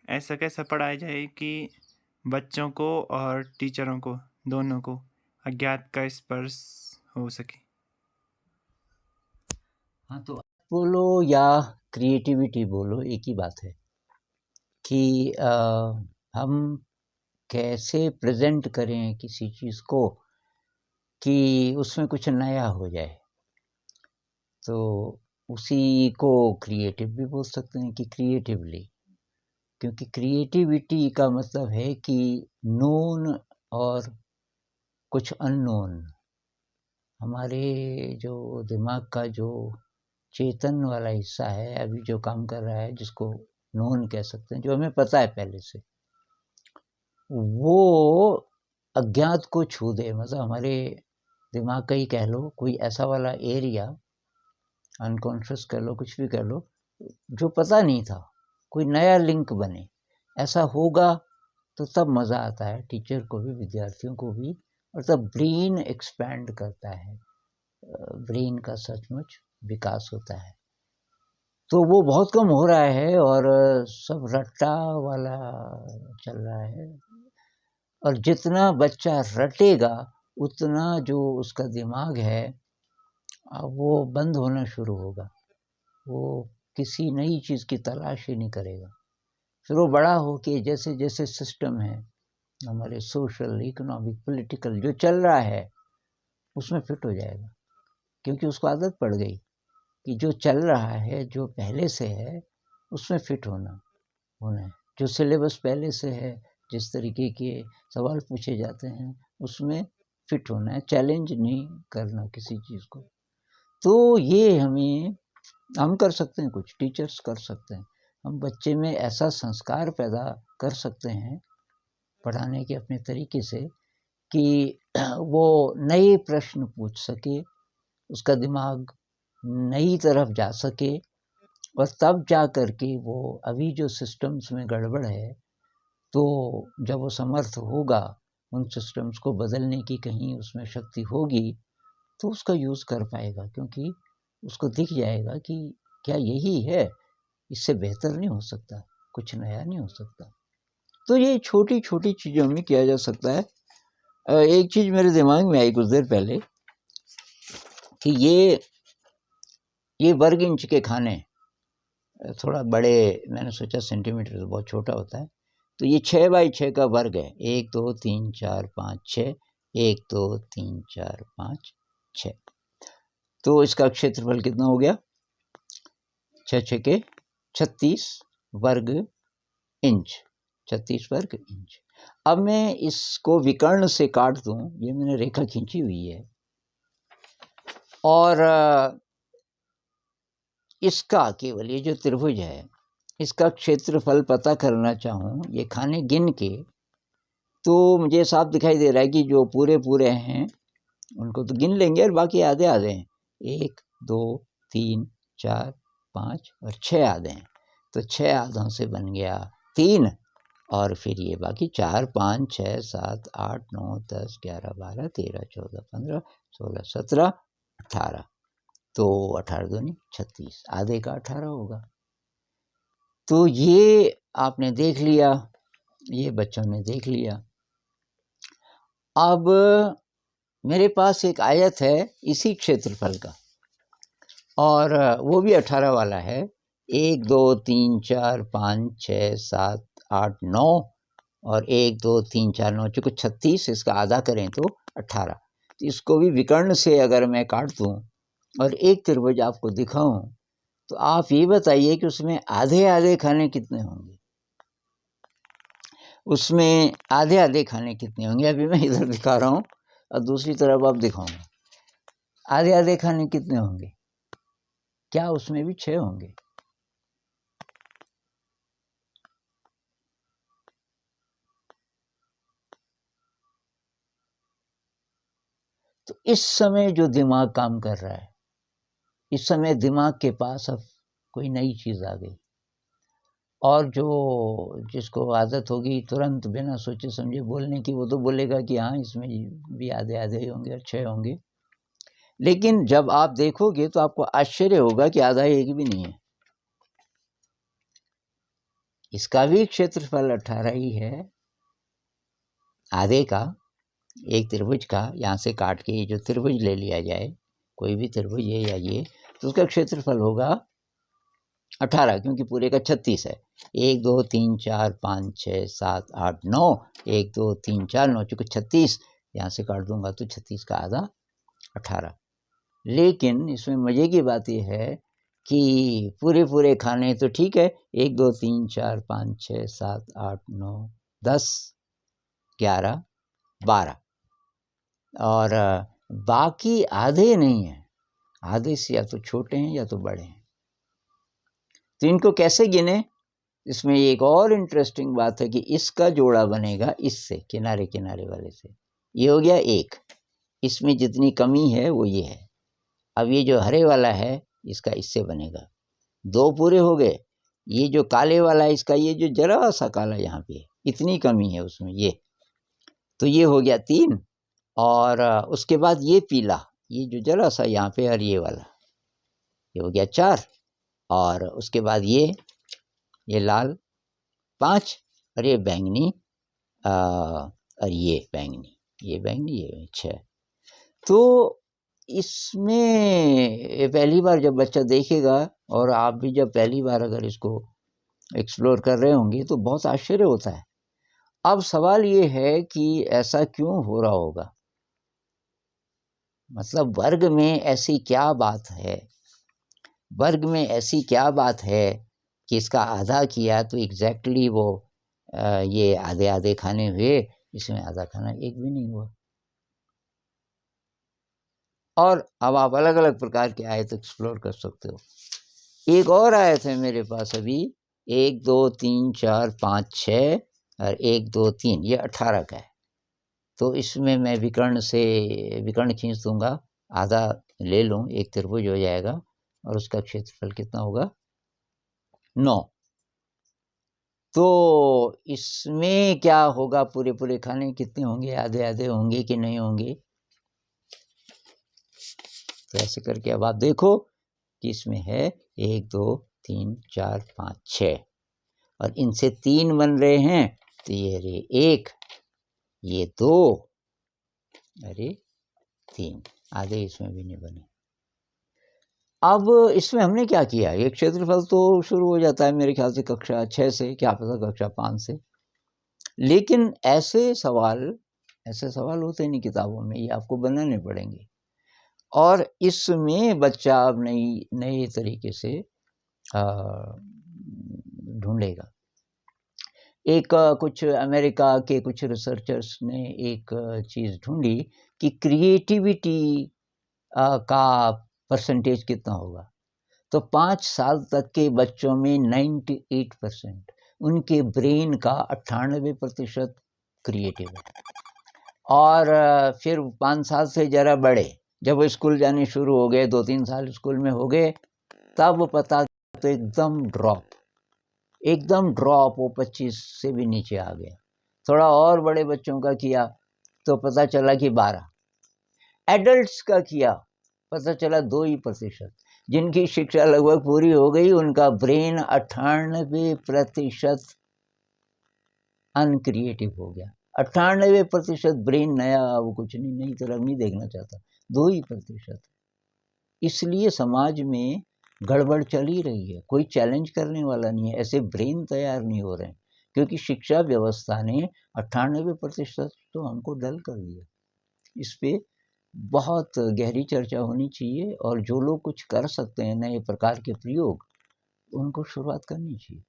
ऐसा कैसा पढ़ाया जाए कि बच्चों को और टीचरों को दोनों को अज्ञात का स्पर्श हो सके। हाँ, तो बोलो या क्रिएटिविटी बोलो, एक ही बात है कि हम कैसे प्रेजेंट करें किसी चीज़ को कि उसमें कुछ नया हो जाए। तो उसी को क्रिएटिव भी बोल सकते हैं कि क्रिएटिवली, क्योंकि क्रिएटिविटी का मतलब है कि नोन और कुछ अननोन। हमारे जो दिमाग का जो चेतन वाला हिस्सा है अभी जो काम कर रहा है, जिसको नोन कह सकते हैं, जो हमें पता है पहले से, वो अज्ञात को छू दे। मतलब हमारे दिमाग का ही कह लो, कोई ऐसा वाला एरिया, अनकॉन्शियस कर लो, कुछ भी कर लो, जो पता नहीं था, कोई नया लिंक बने। ऐसा होगा तो तब मज़ा आता है टीचर को भी, विद्यार्थियों को भी, और तब ब्रेन एक्सपैंड करता है, ब्रेन का सचमुच विकास होता है। तो वो बहुत कम हो रहा है और सब रट्टा वाला चल रहा है। और जितना बच्चा रटेगा उतना जो उसका दिमाग है वो बंद होना शुरू होगा। वो किसी नई चीज़ की तलाश ही नहीं करेगा। फिर वो बड़ा हो के जैसे जैसे सिस्टम है हमारे सोशल, इकोनॉमिक, पॉलिटिकल जो चल रहा है उसमें फिट हो जाएगा, क्योंकि उसको आदत पड़ गई कि जो चल रहा है, जो पहले से है, उसमें फिट होना है। जो सिलेबस पहले से है, जिस तरीके के सवाल पूछे जाते हैं, उसमें फिट होना है, चैलेंज नहीं करना किसी चीज़ को। तो ये हम कर सकते हैं, कुछ टीचर्स कर सकते हैं। हम बच्चे में ऐसा संस्कार पैदा कर सकते हैं पढ़ाने के अपने तरीके से कि वो नए प्रश्न पूछ सके, उसका दिमाग नई तरफ जा सके, और तब जा कर के वो अभी जो सिस्टम्स में गड़बड़ है, तो जब वो समर्थ होगा उन सिस्टम्स को बदलने की, कहीं उसमें शक्ति होगी, तो उसका यूज़ कर पाएगा, क्योंकि उसको दिख जाएगा कि क्या यही है, इससे बेहतर नहीं हो सकता, कुछ नया नहीं हो सकता। तो ये छोटी-छोटी चीज़ों में किया जा सकता है। एक चीज़ मेरे दिमाग में आई कुछ देर पहले कि ये वर्ग इंच के खाने थोड़ा बड़े, मैंने सोचा सेंटीमीटर तो बहुत छोटा होता है, तो ये 6 बाई 6 का वर्ग है। 1 2 3 4 5 6, 1 2 3 4 5 6। तो इसका क्षेत्रफल कितना हो गया? 6 6 के 36 वर्ग इंच, 36 वर्ग इंच। अब मैं इसको विकर्ण से काट दूं, ये मैंने रेखा खींची हुई है, और इसका केवल ये जो त्रिभुज है, इसका क्षेत्रफल पता करना चाहूँ ये खाने गिन के, तो मुझे साफ दिखाई दे रहा है कि जो पूरे पूरे हैं उनको तो गिन लेंगे और बाकी आधे आधे हैं। 1 2 3 4 5 और 6 आधे हैं, तो 6 आधों से बन गया 3, और फिर ये बाकी 4 5 6 7 8 9 10 11 12 13 14 15 16 17 18, तो 18 दूनी 36, आधे का 18 होगा। तो ये आपने देख लिया, ये बच्चों ने देख लिया। अब मेरे पास एक आयत है इसी क्षेत्रफल का, और वो भी 18 वाला है। 1 2 3 4 5 6 7 8 9, और 1 2 3 4 9 चूँकि 36, इसका आधा करें तो 18। तो इसको भी विकर्ण से अगर मैं काट दूँ और एक त्रिभुज आपको दिखाऊं, तो आप ये बताइए कि उसमें आधे आधे खाने कितने होंगे? उसमें आधे आधे खाने कितने होंगे? अभी मैं इधर दिखा रहा हूँ और दूसरी तरफ आप दिखाऊंगा। आधे आधे खाने कितने होंगे? क्या उसमें भी 6 होंगे? तो इस समय जो दिमाग काम कर रहा है, इस समय दिमाग के पास अब कोई नई चीज़ आ गई, और जो जिसको आदत होगी तुरंत बिना सोचे समझे बोलने की, वो तो बोलेगा कि हाँ इसमें भी आधे आधे ही होंगे और 6 होंगे। लेकिन जब आप देखोगे तो आपको आश्चर्य होगा कि आधा एक भी नहीं है। इसका भी क्षेत्रफल 18 ही है, आधे का, एक त्रिभुज का। यहाँ से काट के ये जो त्रिभुज ले लिया जाए, कोई भी त्रिभुज ये या ये, तो उसका क्षेत्रफल होगा 18, क्योंकि पूरे का 36 है। 1 2 3 4 5 6 7 8 9, 1 2 3 4 9, चूँकि 36 यहाँ से काट दूंगा तो 36 का आधा 18। लेकिन इसमें मज़े की बात यह है कि पूरे खाने तो ठीक है, 1 2 3 4 5 6 7 8 9 10 11 12, और बाकी आधे नहीं हैं, आधे से या तो छोटे हैं या तो बड़े हैं। तो इनको कैसे गिने? इसमें एक और इंटरेस्टिंग बात है कि इसका जोड़ा बनेगा इससे, किनारे किनारे वाले से। ये हो गया 1, इसमें जितनी कमी है वो ये है। अब ये जो हरे वाला है इसका इससे बनेगा, 2 पूरे हो गए। ये जो काले वाला है इसका, ये जो जरा सा काला यहाँ पे, इतनी कमी है उसमें, ये तो ये हो गया 3। और उसके बाद ये पीला, ये जो जरा सा यहाँ पे, और ये वाला, ये हो गया 4। और उसके बाद ये लाल 5, और ये बैंगनी, और ये बैंगनी, ये 6। तो इसमें पहली बार जब बच्चा देखेगा, और आप भी जब पहली बार अगर इसको एक्सप्लोर कर रहे होंगे, तो बहुत आश्चर्य होता है। अब सवाल ये है कि ऐसा क्यों हो रहा होगा, मतलब वर्ग में ऐसी क्या बात है, वर्ग में ऐसी क्या बात है कि इसका आधा किया तो एग्जैक्टली वो ये आधे आधे खाने हुए, इसमें आधा खाना एक भी नहीं हुआ। और अब आप अलग अलग प्रकार के आयत एक्सप्लोर कर सकते हो। एक और आयत है मेरे पास अभी, 1 2 3 4 5 6 और 1 2 3, ये 18 का है। तो इसमें मैं विकर्ण खींच दूंगा, आधा ले लूँ, एक त्रिभुज हो जाएगा, और उसका क्षेत्रफल कितना होगा? 9। तो इसमें क्या होगा, पूरे खाने कितने होंगे, आधे आधे होंगे कि नहीं होंगे? तो ऐसे करके अब आप देखो कि इसमें है 1 2 3 4 5 6, और इनसे 3 बन रहे हैं, तो ये रे 1, ये 2, अरे 3, आधे इसमें भी नहीं बने। अब इसमें हमने क्या किया, ये क्षेत्रफल तो शुरू हो जाता है मेरे ख्याल से कक्षा 6 से, क्या पता कक्षा 5 से। लेकिन ऐसे सवाल होते नहीं किताबों में, ये आपको बनाने पड़ेंगे। और इसमें बच्चा अब नई तरीके से ढूंढेगा। एक कुछ अमेरिका के कुछ रिसर्चर्स ने एक चीज़ ढूंढी कि क्रिएटिविटी का परसेंटेज कितना होगा। तो 5 साल तक के बच्चों में 98%, उनके ब्रेन का 98% क्रिएटिव है। और फिर 5 साल से ज़रा बड़े, जब वो स्कूल जाने शुरू हो गए, 2-3 साल स्कूल में हो गए, तब पता तो एकदम ड्रॉप, वो 25 से भी नीचे आ गया। थोड़ा और बड़े बच्चों का किया तो पता चला कि 12। एडल्ट्स का किया, पता चला 2%। जिनकी शिक्षा लगभग पूरी हो गई, उनका ब्रेन 98% अनक्रिएटिव हो गया। 98% ब्रेन नया, वो कुछ नई तरफ नहीं देखना चाहता, 2%। इसलिए समाज में गड़बड़ चल ही रही है, कोई चैलेंज करने वाला नहीं है, ऐसे ब्रेन तैयार नहीं हो रहे हैं, क्योंकि शिक्षा व्यवस्था ने 98% तो हमको डल कर दिया। इस पे बहुत गहरी चर्चा होनी चाहिए, और जो लोग कुछ कर सकते हैं नए प्रकार के प्रयोग, उनको शुरुआत करनी चाहिए।